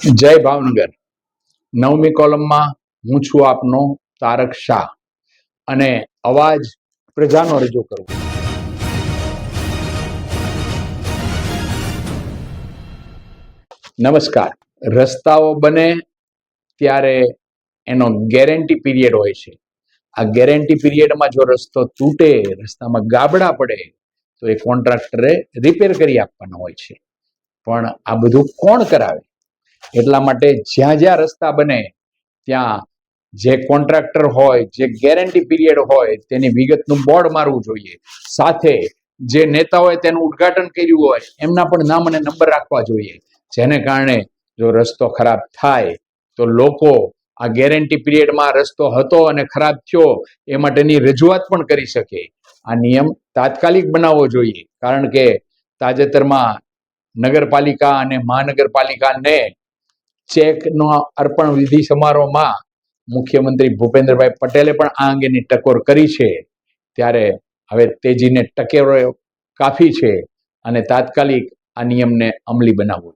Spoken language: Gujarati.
જય ભાવનગર નવમી કોલમમાં હું છું આપનો તારક શાહ અને અવાજ પ્રજાનો રજૂ કરું. નમસ્કાર. રસ્તાઓ બને ત્યારે એનો ગેરંટી પીરિયડ હોય છે. આ ગેરંટી પીરિયડમાં જો રસ્તો તૂટે, રસ્તામાં ગાબડા પડે તો એ કોન્ટ્રાક્ટરે રિપેર કરી આપવાનો હોય છે. પણ આ બધું કોણ કરાવે? એટલા માટે જ્યાં જ્યાં રસ્તા બને ત્યાં જે કોન્ટ્રાક્ટર હોય, જે ગેરંટી પીરિયડ હોય તેની વિગતનું બોર્ડ મારવું જોઈએ. સાથે જે નેતાઓએ તેનું ઉદ્ઘાટન કર્યું હોય એમના પણ નામ અને નંબર રાખવા જોઈએ, જેને કારણે જો રસ્તો ખરાબ થાય તો લોકો આ ગેરંટી પીરિયડમાં રસ્તો હતો અને ખરાબ થયો એ માટેની રજૂઆત પણ કરી શકે. આ નિયમ તાત્કાલિક બનાવવો જોઈએ, કારણ કે તાજેતરમાં નગરપાલિકા અને મહાનગરપાલિકાને ચેકનો અર્પણ વિધિ સમારોહમાં મુખ્યમંત્રી ભૂપેન્દ્રભાઈ પટેલે પણ આ અંગેની ટકોર કરી છે. ત્યારે હવે તેજીને ટકેરો કાફી છે અને તાત્કાલિક આ નિયમને અમલી બનાવવો.